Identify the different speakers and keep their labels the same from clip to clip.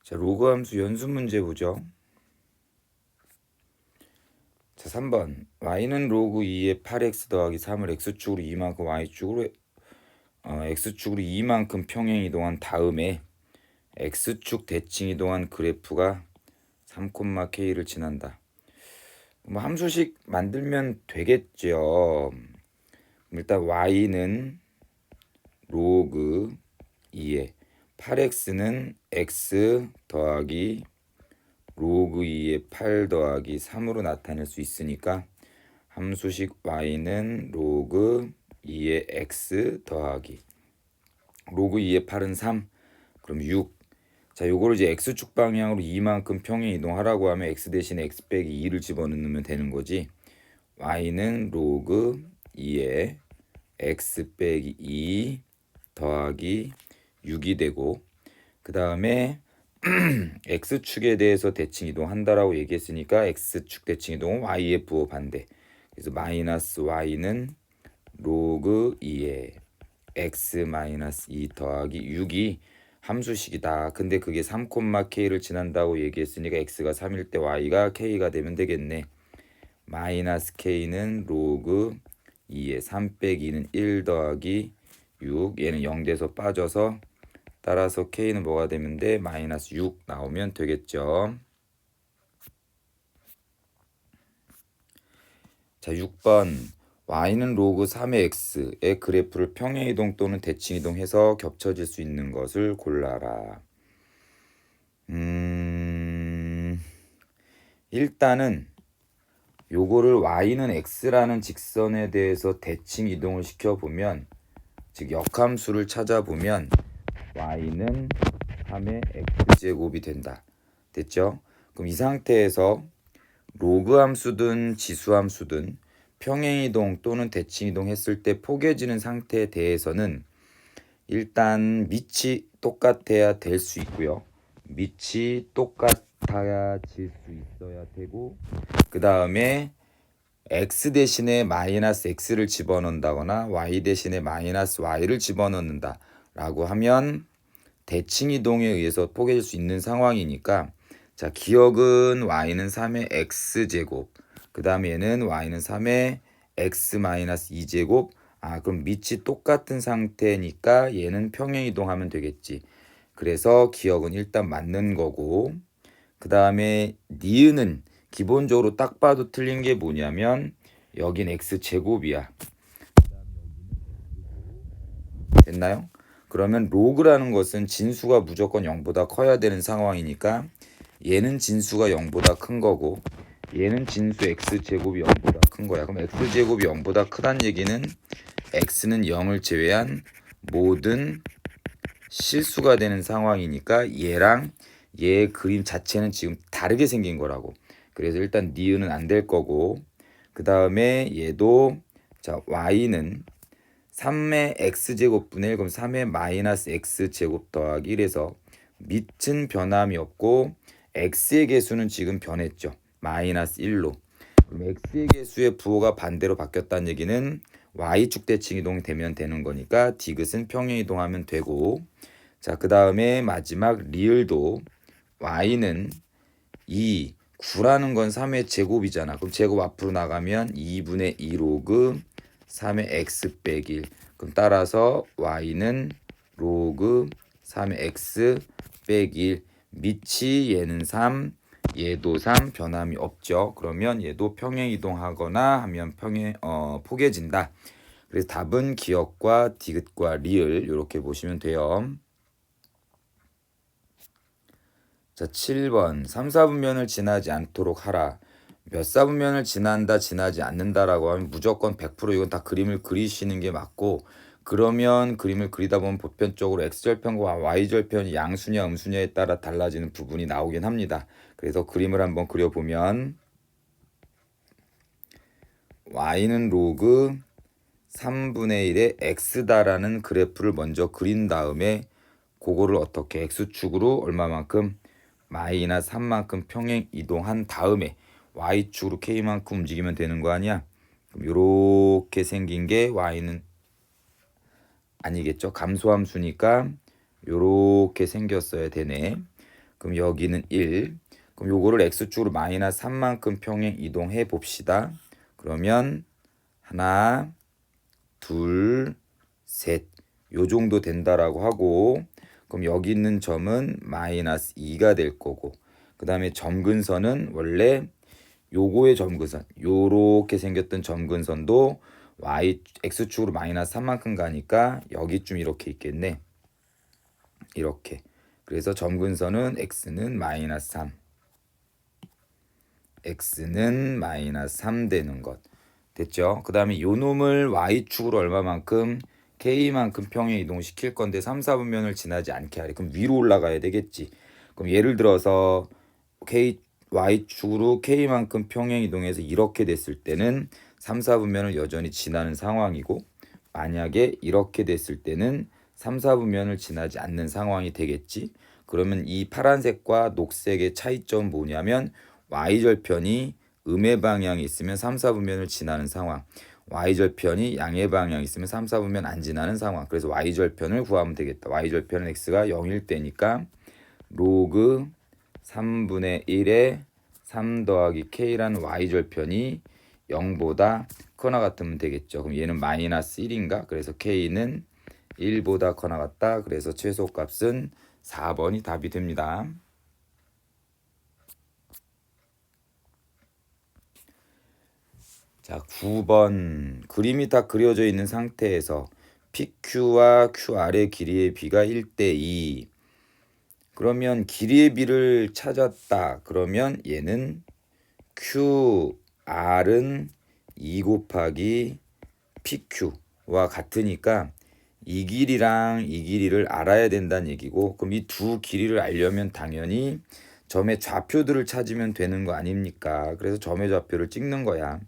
Speaker 1: 자, 로그 함수 연습 문제 보죠. 자, 3번. y는 로그 2의 8x 더하기 3을 x축으로 2만큼 y축으로 x축으로 2만큼 평행 이동한 다음에 x축 대칭 이동한 그래프가 3,k를 지난다. 뭐 함수식 만들면 되겠죠. 일단 y는 로그 2에 8x는 x 더하기 로그 2의 8 더하기 3으로 나타낼 수 있으니까 함수식 y는 로그 2의 x 더하기 로그 2의 8은 3, 그럼 6. 자, 요거를 이제 x축 방향으로 2만큼 평행 이동하라고 하면 x 대신에 x 빼기 2를 집어넣으면 되는 거지. y는 로그 2의 x 빼기 2 더하기 6이 되고, 그 다음에 x축에 대해서 대칭 이동한다라고 얘기했으니까 x축 대칭 이동은 y의 부호 반대. 그래서 마이너스 y는 로그 2에 x 마이너스 2 더하기 6이 함수식이다. 근데 그게 3,k를 지난다고 얘기했으니까 x가 3일 때 y가 k가 되면 되겠네. 마이너스 k는 로그 2에 3 빼기 2는 1 더하기 6, 얘는 0 돼서 빠져서 따라서 k는 뭐가 되면 돼? 마이너스 6 나오면 되겠죠. 자, 6번. y는 로그 3의 x의 그래프를 평행이동 또는 대칭이동해서 겹쳐질 수 있는 것을 골라라. 일단은 요거를 y는 x라는 직선에 대해서 대칭 이동을 시켜보면, 즉 역함수를 찾아보면 y는 3의 x제곱이 된다. 됐죠? 그럼 이 상태에서 로그 함수든 지수 함수든 평행이동 또는 대칭이동 했을 때 포개지는 상태에 대해서는 일단 밑이 똑같아야 될 수 있고요. 밑이 똑같아질 수 있어야 되고, 그 다음에 x 대신에 마이너스 x를 집어넣는다거나 y 대신에 마이너스 y를 집어넣는다 라고 하면 대칭 이동에 의해서 포개질 수 있는 상황이니까, 자, 기억은 y는 3의 x제곱, 그 다음에 얘는 y는 3의 x 마이너스 2제곱. 그럼 밑이 똑같은 상태니까 얘는 평행 이동하면 되겠지. 그래서 기억은 일단 맞는 거고, 그 다음에 니은은 기본적으로 딱 봐도 틀린 게 뭐냐면 여긴 x제곱이야. 됐나요? 그러면 로그라는 것은 진수가 무조건 0보다 커야 되는 상황이니까 얘는 진수가 0보다 큰 거고 얘는 진수 x제곱이 0보다 큰 거야. 그럼 x제곱이 0보다 크다는 얘기는 x는 0을 제외한 모든 실수가 되는 상황이니까 얘랑 얘의 그림 자체는 지금 다르게 생긴 거라고. 그래서 일단 니은은 안 될 거고, 그 다음에 얘도 자 y는 3의 x제곱분의 1, 그럼 3의 마이너스 x제곱 더하기 1에서 밑은 변함이 없고 x의 개수는 지금 변했죠. 마이너스 1로. 그럼 x의 개수의 부호가 반대로 바뀌었다는 얘기는 y축 대칭 이동이 되면 되는 거니까 디귿은 평행 이동하면 되고, 자, 그 다음에 마지막 리을도 y는 2, 9라는 건 3의 제곱이잖아. 그럼 제곱 앞으로 나가면 2분의 2 로그 3의 x 빼기 1. 그럼 따라서 y는 로그 3의 x 빼기 1. 밑이 얘는 3, 얘도 3, 변함이 없죠. 그러면 얘도 평행 이동하거나 하면 포개진다. 그래서 답은 기억과 디귿과 리을 이렇게 보시면 돼요. 자, 7번. 3, 4분면을 지나지 않도록 하라. 몇 사분면을 지난다, 지나지 않는다라고 하면 무조건 100% 이건 다 그림을 그리시는 게 맞고, 그러면 그림을 그리다 보면 보편적으로 x절편과 y절편이 양수냐 음수냐에 따라 달라지는 부분이 나오긴 합니다. 그래서 그림을 한번 그려보면 y는 로그 3분의 1의 x다라는 그래프를 먼저 그린 다음에 그거를 어떻게 x축으로 얼마만큼 마이너스 3만큼 평행 이동한 다음에 y축으로 k만큼 움직이면 되는 거 아니야? 그럼 요렇게 생긴 게 y는 아니겠죠? 감소함수니까 요렇게 생겼어야 되네. 그럼 여기는 1. 그럼 요거를 x축으로 마이너스 3만큼 평행 이동해 봅시다. 그러면 하나, 둘, 셋. 요 정도 된다라고 하고, 그럼 여기 있는 점은 마이너스 2가 될 거고, 그 다음에 점근선은 원래 요거의 점근선, 요렇게 생겼던 점근선도 x축으로 마이너스 3만큼 가니까 여기쯤 이렇게 있겠네. 이렇게. 그래서 점근선은 x는 마이너스 3, x는 마이너스 3 되는 것. 됐죠? 그 다음에 요 놈을 y축으로 얼마만큼? k만큼 평행 이동시킬 건데 3, 4분면을 지나지 않게 하래. 그럼 위로 올라가야 되겠지. 그럼 예를 들어서 y축으로 k만큼 평행 이동해서 이렇게 됐을 때는 3, 4분면을 여전히 지나는 상황이고, 만약에 이렇게 됐을 때는 3, 4분면을 지나지 않는 상황이 되겠지. 그러면 이 파란색과 녹색의 차이점은 뭐냐면 y절편이 음의 방향이 있으면 3, 4분면을 지나는 상황, y절편이 양의 방향이 있으면 3, 4분면 안 지나는 상황. 그래서 y절편을 구하면 되겠다. y절편은 x가 0일 때니까 로그 3분의 1에 3 더하기 k라는 y절편이 0보다 커나 같으면 되겠죠. 그럼 얘는 마이너스 1인가? 그래서 k는 1보다 커나 같다. 그래서 최소값은 4번이 답이 됩니다. 자, 9번. 그림이 다 그려져 있는 상태에서 PQ와 QR의 길이의 비가 1대2. 그러면 길이의 비를 찾았다. 그러면 얘는 QR은 2 곱하기 PQ와 같으니까 이 길이랑 이 길이를 알아야 된다는 얘기고, 그럼 이 두 길이를 알려면 당연히 점의 좌표들을 찾으면 되는 거 아닙니까? 그래서 점의 좌표를 찍는 거야.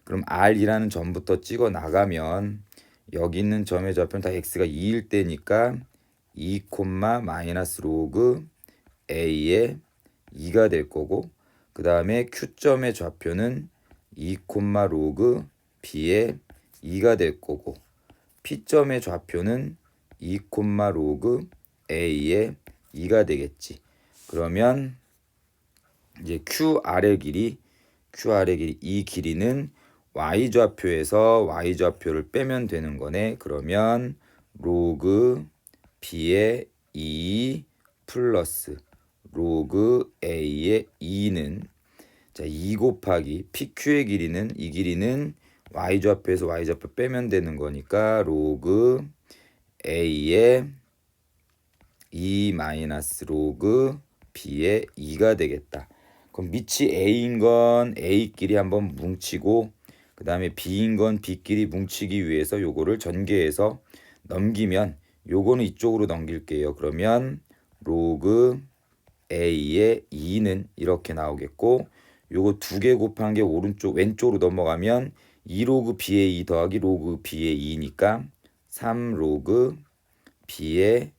Speaker 1: 그럼 R이라는 점부터 찍어 나가면 여기 있는 점의 좌표는 다 x가 2일 때니까 2, 마이너스 로그 a의 2가 될 거고, 그 다음에 Q점의 좌표는 2, 로그 b의 2가 될 거고, P점의 좌표는 2, 로그 a의 2가 되겠지. 그러면 이제 QR의 길이 이 길이는 y좌표에서 y좌표를 빼면 되는 거네. 그러면 로그 b의 2 플러스 로그 a의 2는 자, 2 곱하기 PQ의 길이는 이 길이는 y좌표에서 y좌표 빼면 되는 거니까 로그 a의 2 마이너스 로그 b의 2가 되겠다. 그럼 밑이 a인 건 a끼리 한번 뭉치고, 그 다음에 b인 건 b끼리 뭉치기 위해서 요거를 전개해서 넘기면, 요거는 이쪽으로 넘길게요. 그러면 로그 a의 2는 이렇게 나오겠고, 요거 두 개 곱한 게 오른쪽 왼쪽으로 넘어가면 2 로그 b의 2 더하기 로그 b의 2니까 3 로그 b의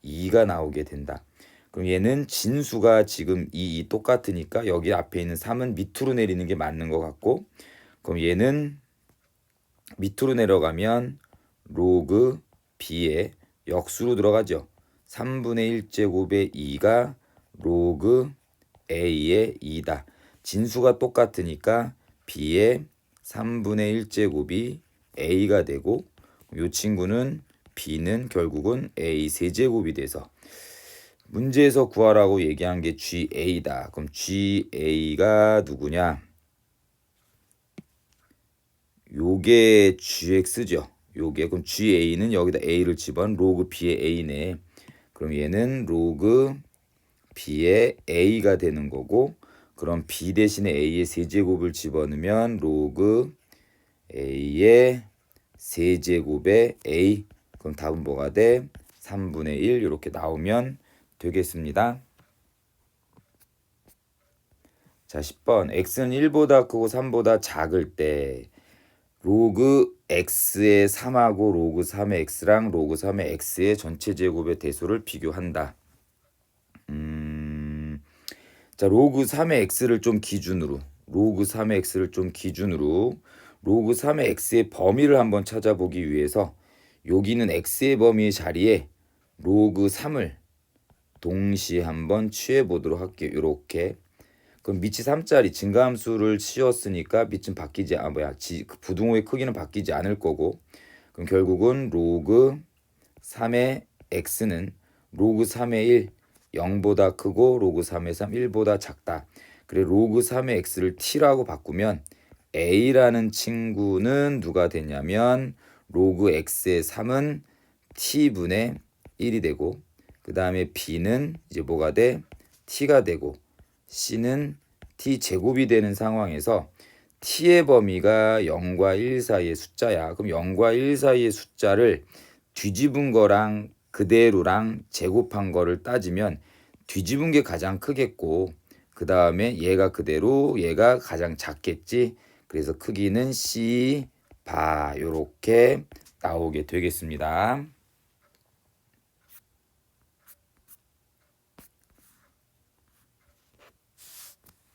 Speaker 1: 2가 나오게 된다. 그럼 얘는 진수가 지금 이 똑같으니까 여기 앞에 있는 3은 밑으로 내리는 게 맞는 것 같고, 그럼 얘는 밑으로 내려가면 로그 b의 역수로 들어가죠. 3분의 1제곱의 2가 로그 a의 2다. 진수가 똑같으니까 b의 3분의 1제곱이 a가 되고, 이 친구는 b는 결국은 a 세제곱이 돼서 문제에서 구하라고 얘기한 게 GA다. 그럼 GA가 누구냐? 요게 GX죠. 요게 그럼 GA는 여기다 A를 집어넣은 로그 B의 A네. 그럼 얘는 로그 B의 A가 되는 거고, 그럼 B 대신에 A의 세제곱을 집어넣으면 로그 A의 세제곱의 A. 그럼 답은 뭐가 돼? 3분의 1 이렇게 나오면 되겠습니다. 자, 10번. x는 1보다 크고 3보다 작을 때 로그 x의 3하고 로그 3의 x랑 로그 3의 x의 전체 제곱의 대소를 비교한다. 자, 로그 3의 x를 좀 기준으로 로그 3의 x를 좀 기준으로 로그 3의 x의 범위를 한번 찾아보기 위해서 여기는 x의 범위의 자리에 로그 3을 동시에 한번 취해 보도록 할게요. 이렇게. 그럼 밑이 3짜리 증가함수를 씌웠으니까 밑은 바뀌지 그 부등호의 크기는 바뀌지 않을 거고, 그럼 결국은 로그 3의 x는 로그 3의 1 0보다 크고 로그 3의 3 1보다 작다. 그래 로그 3의 x를 t라고 바꾸면 a라는 친구는 누가 되냐면 로그 x의 3은 t분의 1이 되고, 그 다음에 b는 이제 뭐가 돼? t가 되고, c는 t 제곱이 되는 상황에서 t의 범위가 0과 1 사이의 숫자야. 그럼 0과 1 사이의 숫자를 뒤집은 거랑 그대로랑 제곱한 거를 따지면 뒤집은 게 가장 크겠고, 그 다음에 얘가 그대로 얘가 가장 작겠지. 그래서 크기는 C 바 요렇게 나오게 되겠습니다.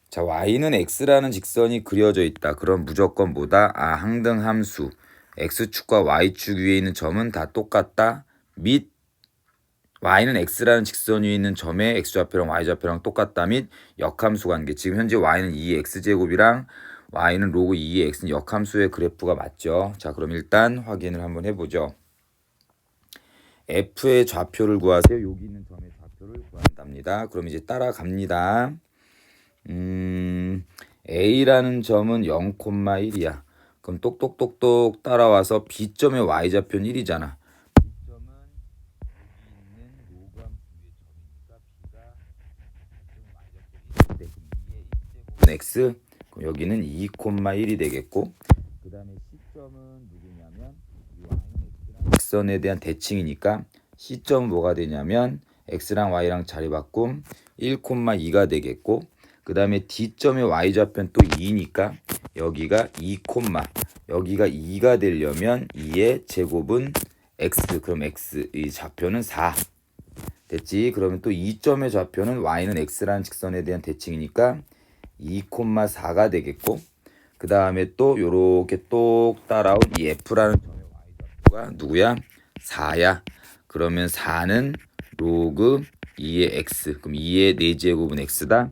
Speaker 1: 자, y는 x라는 직선이 그려져 있다. 그럼 무조건 뭐다? 항등 함수 x축과 y축 위에 있는 점은 다 똑같다. 및 y는 x라는 직선 위에 있는 점의 x좌표랑 y좌표랑 똑같다. 및 역함수 관계. 지금 현재 y는 2x제곱이랑 y는 로그 2의 x는 역함수의 그래프가 맞죠. 자, 그럼 일단 확인을 한번 해보죠. f의 좌표를 구하세요. 여기 있는 점의 좌표를 구한답니다. 그럼 이제 따라갑니다. A라는 점은 0,1이야. 그럼 똑똑똑똑 따라와서 B점의 Y좌표는 1이잖아. B점은 여기 있는 로그함 B의 점이니까 B가 Y좌표 1인데 X, 그럼 여기는 2,1이 되겠고, 그 다음에 C점은 누구냐면 이 Y는 X랑 직선에 대한 대칭이니까 C점은 뭐가 되냐면 X랑 Y랑 자리 바꿈 1,2가 되겠고, 그 다음에 D점의 Y좌표는 또 2니까 여기가 2, 여기가 2가 되려면 2의 제곱은 X, 그럼 X 이 좌표는 4 됐지. 그러면 또 2점의 좌표는 Y는 X라는 직선에 대한 대칭이니까 2,4가 되겠고, 그 다음에 또 요렇게 똑 따라온 이 F라는 점의 Y좌표가 누구야? 4야. 그러면 4는 로그 2의 X, 그럼 2의 4제곱은 X다.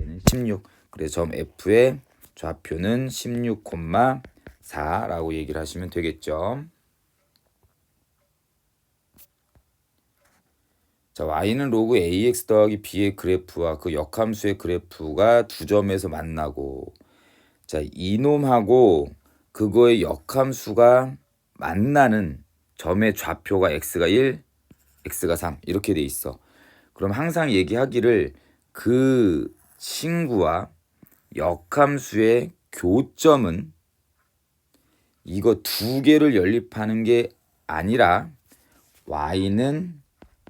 Speaker 1: 얘는 16. 그래서 점 F의 좌표는 16,4라고 얘기를 하시면 되겠죠. 자, y는 로그 ax 더하기 b의 그래프와 그 역함수의 그래프가 두 점에서 만나고, 자, 이놈하고 그거의 역함수가 만나는 점의 좌표가 x가 1, x가 3 이렇게 돼 있어. 그럼 항상 얘기하기를 그 친구와 역함수의 교점은 이거 두 개를 연립하는 게 아니라 y는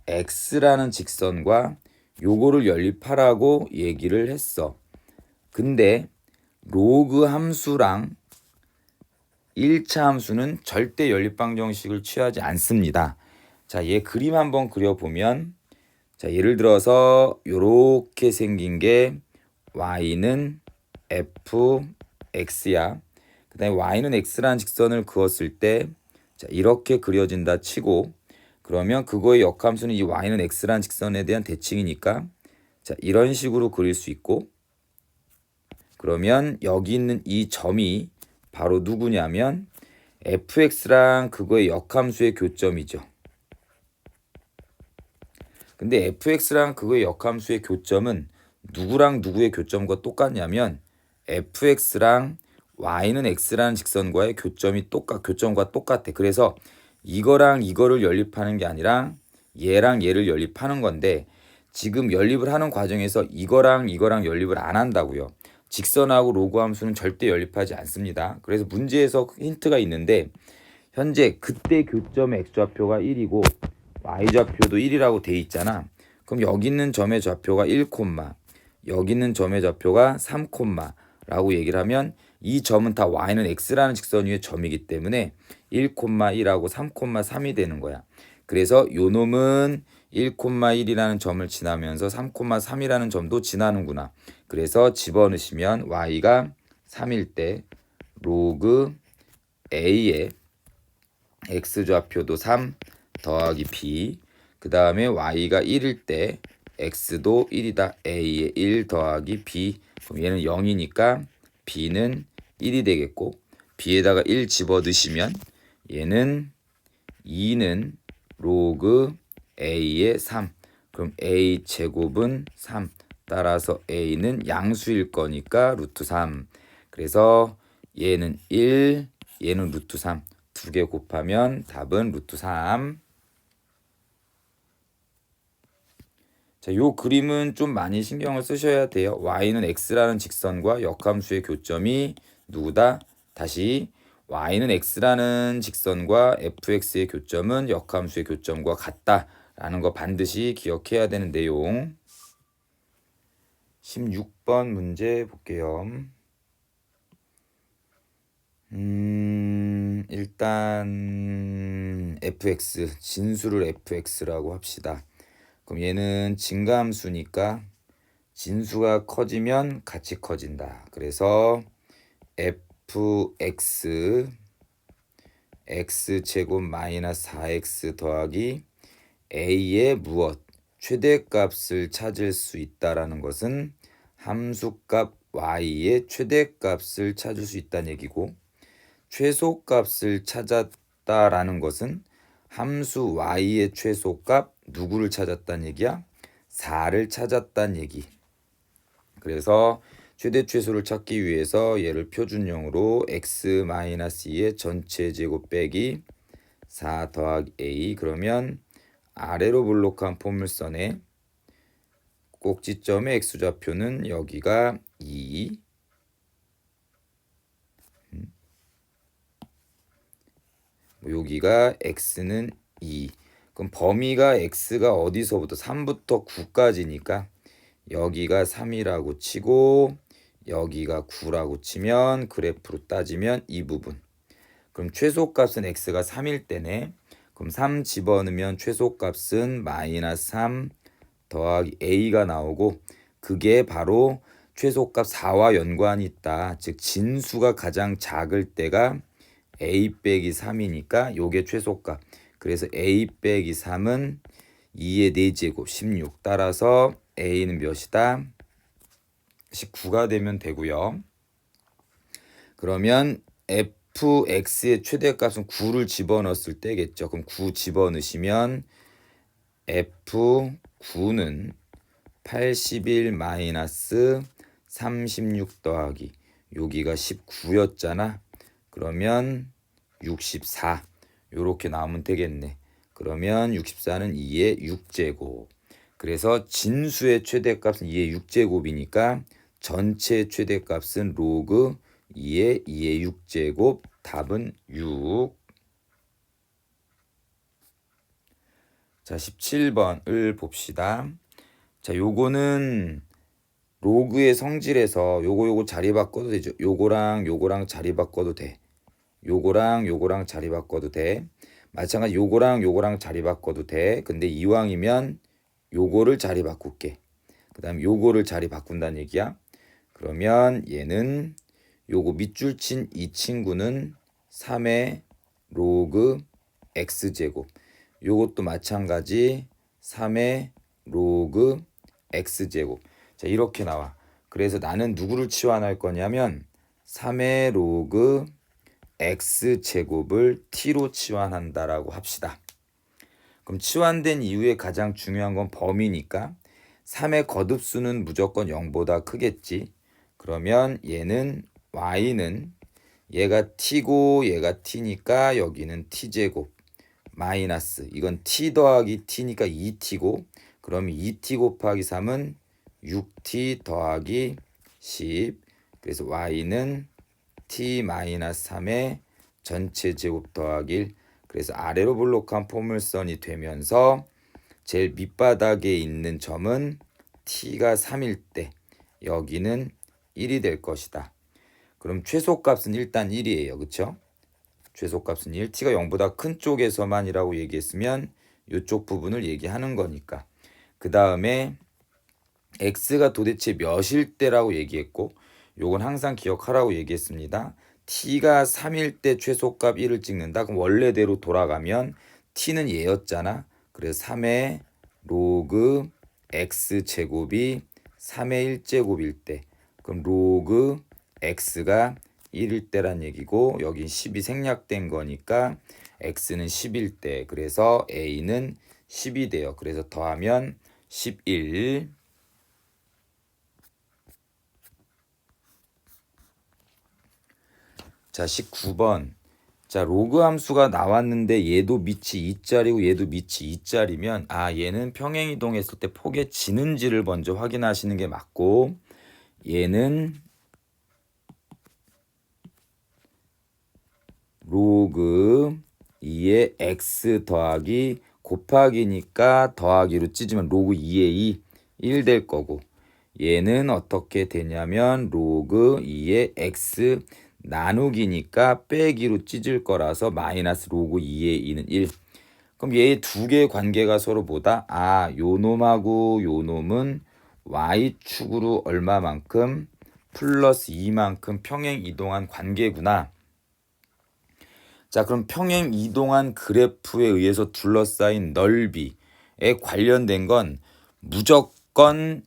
Speaker 1: x라는 직선과 요거를 연립하라고 얘기를 했어. 근데 로그 함수랑 1차 함수는 절대 연립방정식을 취하지 않습니다. 자, 얘 그림 한번 그려보면, 자, 예를 들어서 요렇게 생긴 게 y는 fx야. 그 다음에 y는 x라는 직선을 그었을 때, 자, 이렇게 그려진다 치고, 그러면 그거의 역함수는 이 y는 x라는 직선에 대한 대칭이니까, 자, 이런 식으로 그릴 수 있고, 그러면 여기 있는 이 점이 바로 누구냐면 fx랑 그거의 역함수의 교점이죠. 근데 fx랑 그거의 역함수의 교점은 누구랑 누구의 교점과 똑같냐면 fx랑 y는 x라는 직선과의 교점과 똑같아. 그래서 이거랑 이거를 연립하는 게 아니라 얘랑 얘를 연립하는 건데, 지금 연립을 하는 과정에서 이거랑 이거랑 연립을 안 한다고요. 직선하고 로그 함수는 절대 연립하지 않습니다. 그래서 문제에서 힌트가 있는데, 현재 그때 교점의 x좌표가 1이고 y좌표도 1이라고 돼 있잖아. 그럼 여기 있는 점의 좌표가 1, 여기 있는 점의 좌표가 3, 라고 얘기를 하면 이 점은 다 y는 x라는 직선 위의 점이기 때문에 1,1하고 3,3이 되는 거야. 그래서 요 놈은 1,1이라는 점을 지나면서 3,3이라는 점도 지나는구나. 그래서 집어넣으시면 y가 3일 때 로그 a의 x좌표도 3 더하기 b, 그 다음에 y가 1일 때 x도 1이다. a에 1 더하기 b. 그럼 얘는 0이니까 b는 1이 되겠고 b에다가 1 집어 넣으시면 얘는 2는 로그 a의 3. 그럼 a 제곱은 3. 따라서 a는 양수일 거니까 루트 3. 그래서 얘는 1, 얘는 루트 3. 두 개 곱하면 답은 루트 3. 자, 요 그림은 좀 많이 신경을 쓰셔야 돼요. y는 x라는 직선과 역함수의 교점이 누구다? 다시 y는 x라는 직선과 fx의 교점은 역함수의 교점과 같다라는 거 반드시 기억해야 되는 내용. 16번 문제 볼게요. 일단 fx, 진수를 fx라고 합시다. 그럼 얘는 진감수니까 진수가 커지면 같이 커진다. 그래서 fx x제곱 마이너스 4x 더하기 a의 무엇? 최대값을 찾을 수 있다라는 것은 함수값 y의 최대값을 찾을 수 있다는 얘기고 최소값을 찾았다라는 것은 함수 y의 최소값 누구를 찾았다는 얘기야? 4를 찾았다는 얘기. 그래서 최대 최소를 찾기 위해서 얘를 표준형으로 x-2의 전체 제곱 빼기 4 더하기 a. 그러면 아래로 볼록한 포물선의 꼭지점의 x좌표는 여기가 2, 여기가 x는 2. 그럼 범위가 x가 어디서부터 3부터 9까지니까 여기가 3이라고 치고 여기가 9라고 치면 그래프로 따지면 이 부분. 그럼 최소값은 x가 3일 때네. 그럼 3 집어넣으면 최소값은 마이너스 3 더하기 a가 나오고 그게 바로 최소값 4와 연관이 있다. 즉 진수가 가장 작을 때가 a 빼기 3이니까 요게 최소값. 그래서 a 빼기 3은 2의 4제곱 16. 따라서 a는 몇이다? 19가 되면 되고요. 그러면 fx의 최대값은 9를 집어넣었을 때겠죠. 그럼 9 집어넣으시면 f9는 81 마이너스 36 더하기 여기가 19였잖아. 그러면 64 요렇게 나오면 되겠네. 그러면 64는 2의 6제곱. 그래서 진수의 최대값은 2의 6제곱이니까 전체 최대값은 로그 2의 6제곱. 답은 6. 자, 17번을 봅시다. 자, 요거는 로그의 성질에서 요거 자리 바꿔도 되죠. 요거랑 자리 바꿔도 돼. 요거랑 자리 바꿔도 돼. 마찬가지 요거랑 자리 바꿔도 돼. 근데 이왕이면 요거를 자리 바꿀게. 그 다음에 요거를 자리 바꾼다는 얘기야. 그러면 얘는 요거 밑줄 친 이 친구는 3의 로그 x제곱. 요것도 마찬가지 3의 로그 x제곱. 자, 이렇게 나와. 그래서 나는 누구를 치환할 거냐면 3의 로그 x제곱을 t로 치환한다라고 합시다. 그럼 치환된 이후에 가장 중요한 건 범위니까 3의 거듭수는 무조건 0보다 크겠지. 그러면 얘는 y는 얘가 t고 얘가 t니까 여기는 t제곱 마이너스 이건 t 더하기 t니까 2t고 그러면 2t 곱하기 3은 6t 더하기 10. 그래서 y는 t 마이너스 3의 전체 제곱 더하기 1. 그래서 아래로 볼록한 포물선이 되면서 제일 밑바닥에 있는 점은 t가 3일 때 여기는 1이 될 것이다. 그럼 최소값은 일단 1이에요. 그쵸? 최소값은 1. t가 0보다 큰 쪽에서만이라고 얘기했으면 이쪽 부분을 얘기하는 거니까. 그 다음에 x가 도대체 몇일 때라고 얘기했고 요건 항상 기억하라고 얘기했습니다. t가 3일 때 최소값 1을 찍는다. 그럼 원래대로 돌아가면 t는 얘였잖아. 그래서 3의 로그 x제곱이 3의 1제곱일 때, 그럼 로그 x가 1일 때란 얘기고, 여긴 10이 생략된 거니까 x는 10일 때, 그래서 a는 10이 돼요. 그래서 더하면 11. 자, 19번. 자, 로그 함수가 나왔는데 얘도 밑이 2짜리고 얘도 밑이 2짜리면 얘는 평행이동했을 때 폭의 지는지를 먼저 확인하시는 게 맞고, 얘는 로그 2의 x 더하기 곱하기니까 더하기로 찢으면 로그 2의 1 될 거고, 얘는 어떻게 되냐면 로그 2의 x 나누기니까 빼기로 찢을 거라서 마이너스 로그 2의 2는 1. 그럼 얘 두 개의 관계가 서로 뭐다? 요 놈하고 요 놈은 y축으로 얼마만큼 플러스 2만큼 평행 이동한 관계구나. 자, 그럼 평행 이동한 그래프에 의해서 둘러싸인 넓이에 관련된 건 무조건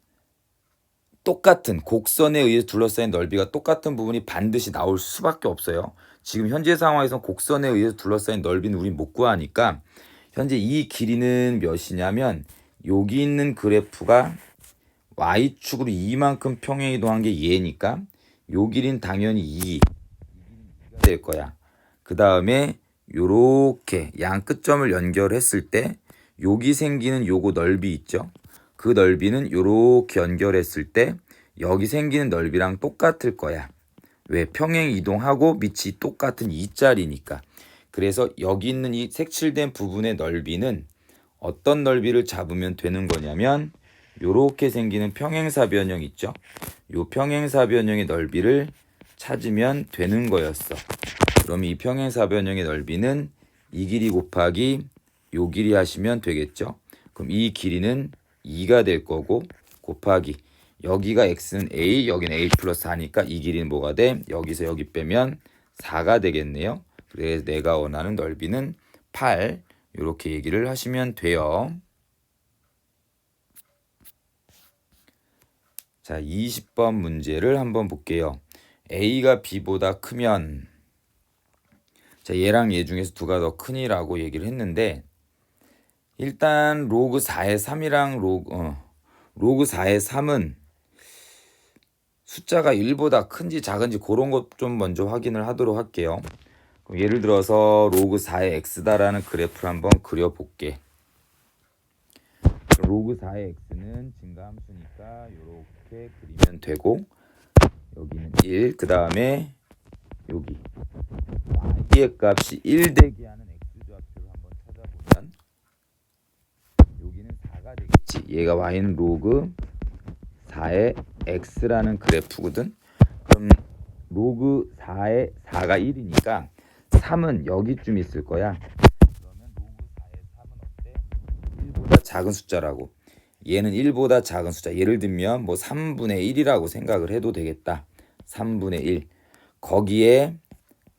Speaker 1: 똑같은 곡선에 의해 둘러싸인 넓이가 똑같은 부분이 반드시 나올 수밖에 없어요. 지금 현재 상황에서 곡선에 의해서 둘러싸인 넓이는 우린 못 구하니까 현재 이 길이는 몇이냐면 여기 있는 그래프가 y축으로 2만큼 평행 이동한 게 얘니까 요 길이는 당연히 2가 될 거야. 그 다음에 요렇게 양 끝점을 연결했을 때 여기 생기는 요거 넓이 있죠. 그 넓이는 요렇게 연결했을 때 여기 생기는 넓이랑 똑같을 거야. 왜? 평행 이동하고 밑이 똑같은 2짜리니까. 그래서 여기 있는 이 색칠된 부분의 넓이는 어떤 넓이를 잡으면 되는 거냐면 요렇게 생기는 평행사변형 있죠. 요 평행사변형의 넓이를 찾으면 되는 거였어. 그럼 이 평행사변형의 넓이는 이 길이 곱하기 요 길이 하시면 되겠죠. 그럼 이 길이는 2가 될 거고 곱하기 여기가 x는 a, 여기는 a 플러스 4니까 이 길이는 뭐가 돼? 여기서 여기 빼면 4가 되겠네요. 그래서 내가 원하는 넓이는 8. 이렇게 얘기를 하시면 돼요. 자, 20번 문제를 한번 볼게요. a가 b보다 크면, 자, 얘랑 얘 중에서 누가 더 크니라고 얘기를 했는데, 일단 로그 4의 3이랑 로그 4의 3은 숫자가 1보다 큰지 작은지 그런 것 좀 먼저 확인을 하도록 할게요. 그럼 예를 들어서 로그 4의 x다라는 그래프를 한번 그려볼게. 로그 4의 x는 증가함수니까 이렇게 그리면 되고, 여기는 1, 그 다음에 여기 y의 값이 1 되게 하는 x좌표를 한번 찾아보면 여기는 4가 되겠지. 얘가 y는 로그 4의 x라는 그래프거든. 그럼 로그 4의 4가 1이니까 3은 여기쯤 있을 거야. 그러면 로그 4의 3은 어때? 1보다 작은 숫자라고. 얘는 1보다 작은 숫자. 예를 들면 뭐 3분의 1이라고 생각을 해도 되겠다. 3분의 1. 거기에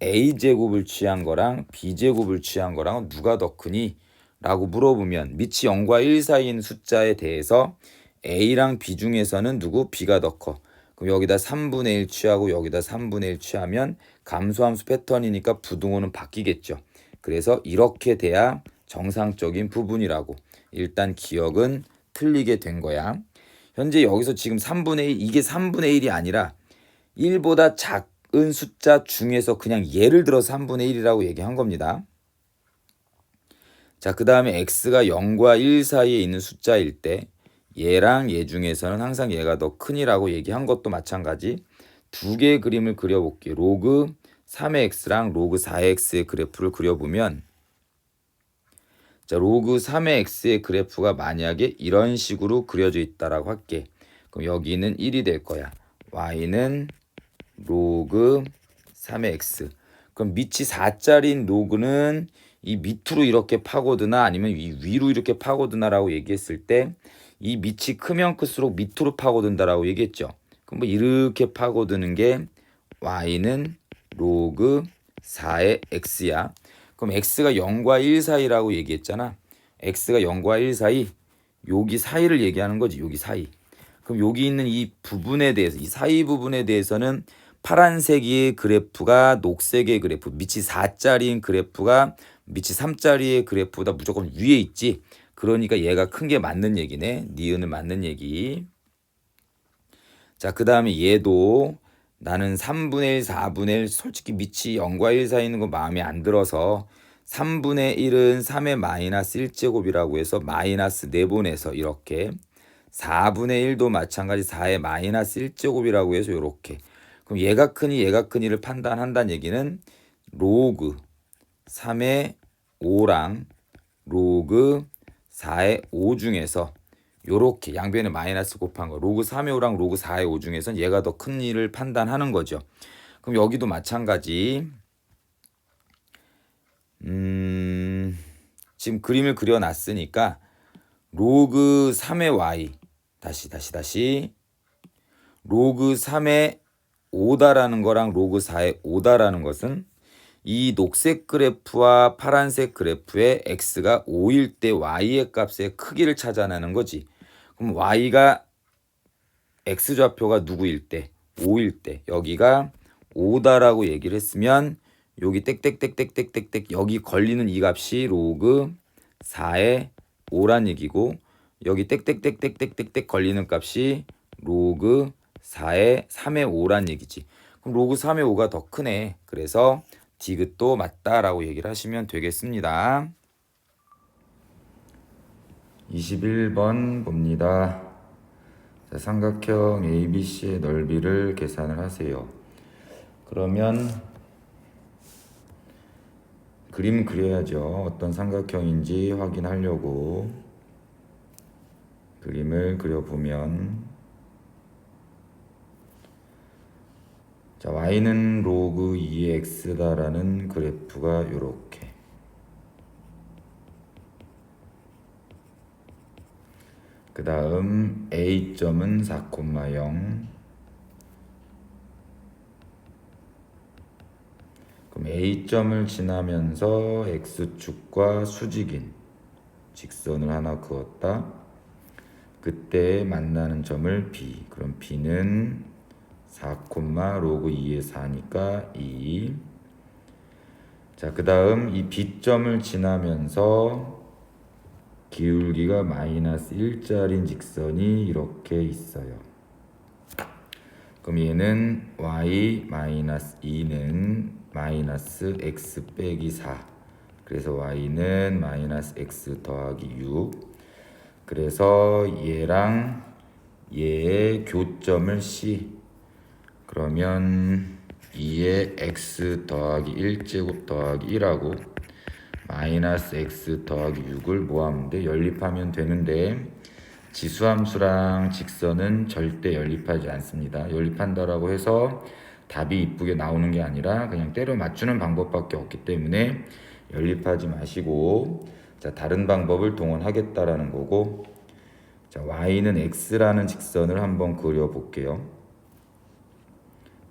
Speaker 1: a제곱을 취한 거랑 b제곱을 취한 거랑 누가 더 크니? 라고 물어보면 밑이 0과 1 사이인 숫자에 대해서 a랑 b 중에서는 누구? b가 더 커. 그럼 여기다 3분의 1 취하고 여기다 3분의 1 취하면 감소함수 패턴이니까 부등호는 바뀌겠죠. 그래서 이렇게 돼야 정상적인 부분이라고. 일단 기억은 틀리게 된 거야. 현재 여기서 지금 3분의 1, 이게 3분의 1이 아니라 1보다 작은 숫자 중에서 그냥 예를 들어 3분의 1이라고 얘기한 겁니다. 자, 그 다음에 x가 0과 1 사이에 있는 숫자일 때 얘랑 얘 중에서는 항상 얘가 더 크니라고 얘기한 것도 마찬가지. 두 개의 그림을 그려볼게요. 로그 3의 x랑 로그 4의 x의 그래프를 그려보면, 자, 로그 3의 x의 그래프가 만약에 이런 식으로 그려져 있다라고 할게. 그럼 여기는 1이 될 거야. y는 로그 3의 x. 그럼 밑이 4짜리인 로그는 이 밑으로 이렇게 파고드나 아니면 이 위로 이렇게 파고드나라고 얘기했을 때 이 밑이 크면 클수록 밑으로 파고든다라고 얘기했죠. 그럼 뭐 이렇게 파고드는 게 y는 로그 4의 x야. 그럼 x가 0과 1 사이라고 얘기했잖아. x가 0과 1 사이. 여기 사이를 얘기하는 거지. 여기 사이. 그럼 여기 있는 이 부분에 대해서, 이 사이 부분에 대해서는 파란색의 그래프가 녹색의 그래프, 밑이 4짜리인 그래프가 밑이 3짜리의 그래프보다 무조건 위에 있지. 그러니까 얘가 큰 게 맞는 얘기네. 니은은 맞는 얘기. 자, 그 다음에 얘도 나는 3분의 1, 4분의 1, 솔직히 밑이 0과 1 사이 있는 거 마음에 안 들어서 3분의 1은 3의 마이너스 1제곱이라고 해서 마이너스 내보내서 이렇게 4분의 1도 마찬가지 4의 마이너스 1제곱이라고 해서 이렇게. 그럼 얘가 크니 얘가 크니를 판단한다는 얘기는 로그 3의 5랑 로그 4의 5 중에서 요렇게 양변에 마이너스 곱한 거 로그 3의 5랑 로그 4의 5 중에선 얘가 더 큰 일을 판단하는 거죠. 그럼 여기도 마찬가지. 지금 그림을 그려놨으니까 로그 3의 y 다시 로그 3의 5다라는 거랑 로그 4의 5다라는 것은 이 녹색 그래프와 파란색 그래프의 x가 5일 때 y의 값의 크기를 찾아내는 거지. 그럼 y가 x좌표가 누구일 때? 5일 때. 여기가 5다라고 얘기를 했으면 여기 땡땡땡땡땡땡땡 여기 걸리는 이 값이 로그 4의 5란 얘기고 여기 땡땡땡땡땡땡 걸리는 값이 로그 4의 3의 5란 얘기지. 그럼 로그 3의 5가 더 크네. 그래서 디귿도 맞다라고 얘기를 하시면 되겠습니다. 21번 봅니다. 자, 삼각형 ABC의 넓이를 계산을 하세요. 그러면 그림 그려야죠. 어떤 삼각형인지 확인하려고 그림을 그려보면 자, y는 로그 2x다라는 그래프가 이렇게 그 다음 A점은 4,0 그럼 A점을 지나면서 X축과 수직인 직선을 하나 그었다. 그때 만나는 점을 B. 그럼 B는 4, 로그 2의 4니까 2. 자, 그 다음 이 B점을 지나면서 기울기가 마이너스 1짜리인 직선이 이렇게 있어요. 그럼 얘는 y 마이너스 2는 마이너스 x 빼기 4. 그래서 y는 마이너스 x 더하기 6. 그래서 얘랑 얘의 교점을 C. 그러면 2의 x 더하기 1제곱 더하기 1하고 마이너스 x 더하기 6을 뭐하면 돼? 연립하면 되는데 지수함수랑 직선은 절대 연립하지 않습니다. 연립한다라고 해서 답이 이쁘게 나오는 게 아니라 그냥 때려 맞추는 방법밖에 없기 때문에 연립하지 마시고 자, 다른 방법을 동원하겠다라는 거고 자, y는 x라는 직선을 한번 그려볼게요.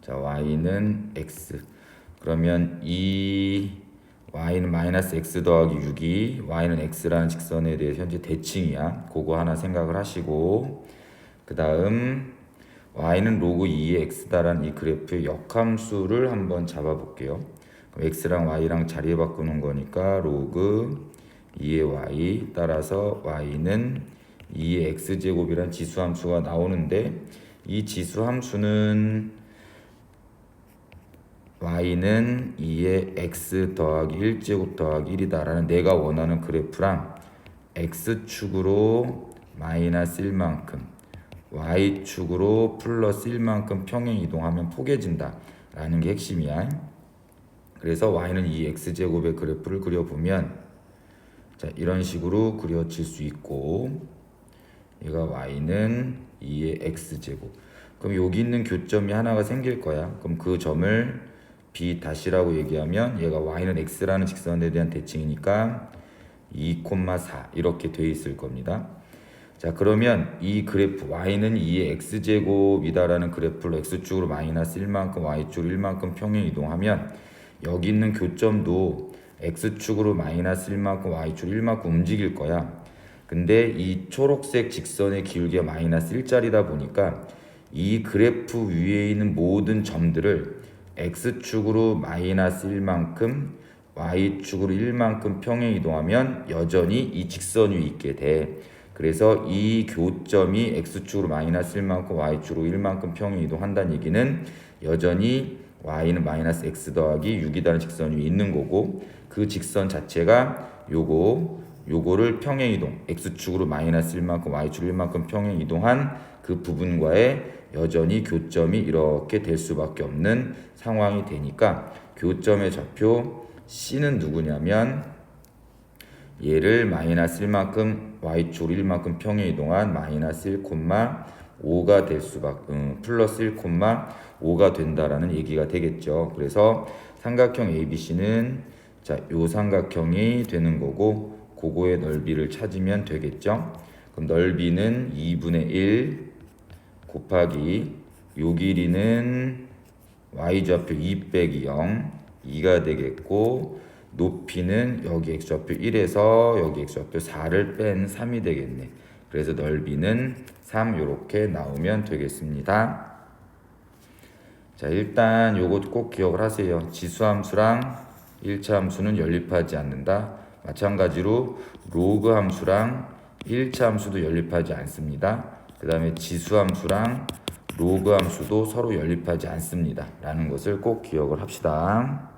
Speaker 1: 자, y는 x 그러면 이 y는 마이너스 x 더하기 6이 y는 x라는 직선에 대해서 현재 대칭이야. 그거 하나 생각을 하시고 그 다음 y는 로그 2의 x다라는 이 그래프의 역함수를 한번 잡아볼게요. 그럼 x랑 y랑 자리 바꾸는 거니까 로그 2의 y 따라서 y는 2의 x제곱이란 지수함수가 나오는데 이 지수함수는 y는 2의 x 더하기 1제곱 더하기 1이다라는 내가 원하는 그래프랑 x축으로 마이너스 1만큼 y축으로 플러스 1만큼 평행 이동하면 포개진다 라는 게 핵심이야. 그래서 y는 2x제곱의 그래프를 그려보면 자, 이런 식으로 그려질 수 있고 얘가 y는 2의 x제곱 그럼 여기 있는 교점이 하나가 생길 거야. 그럼 그 점을 B 다시라고 얘기하면 얘가 y는 x라는 직선에 대한 대칭이니까 2,4 이렇게 돼 있을 겁니다. 자, 그러면 이 그래프 y는 2의 x제곱이다라는 그래프로 x축으로 마이너스 1만큼 y축으로 1만큼 평행 이동하면 여기 있는 교점도 x축으로 마이너스 1만큼 y축으로 1만큼 움직일 거야. 근데 이 초록색 직선의 기울기가 마이너스 1짜리다 보니까 이 그래프 위에 있는 모든 점들을 x축으로 마이너스 1만큼 y축으로 1만큼 평행 이동하면 여전히 이 직선 위에 있게 돼. 그래서 이 교점이 x축으로 마이너스 1만큼 y축으로 1만큼 평행 이동한다는 얘기는 여전히 y는 마이너스 x 더하기 6이라는 직선 위에 있는 거고, 그 직선 자체가 요거를 평행 이동, x축으로 마이너스 1만큼 y축으로 1만큼 평행 이동한 그 부분과의 여전히 교점이 이렇게 될 수밖에 없는 상황이 되니까 교점의 좌표 C는 누구냐면 얘를 마이너스 1만큼 y축으로 1만큼 평행 이동한 마이너스 1,5가 될 수밖에 플러스 1,5가 된다라는 얘기가 되겠죠. 그래서 삼각형 ABC는 자, 요 삼각형이 되는 거고 그거의 넓이를 찾으면 되겠죠. 그럼 넓이는 2분의 1 곱하기 요 길이는 y좌표 2 빼기 0 2가 되겠고, 높이는 여기 x좌표 1에서 여기 x좌표 4를 뺀 3이 되겠네. 그래서 넓이는 3 이렇게 나오면 되겠습니다. 자, 일단 요것 꼭 기억을 하세요. 지수함수랑 1차 함수는 연립하지 않는다. 마찬가지로 로그 함수랑 1차 함수도 연립하지 않습니다. 그 다음에 지수함수랑 로그 함수도 서로 연립하지 않습니다 라는 것을 꼭 기억을 합시다.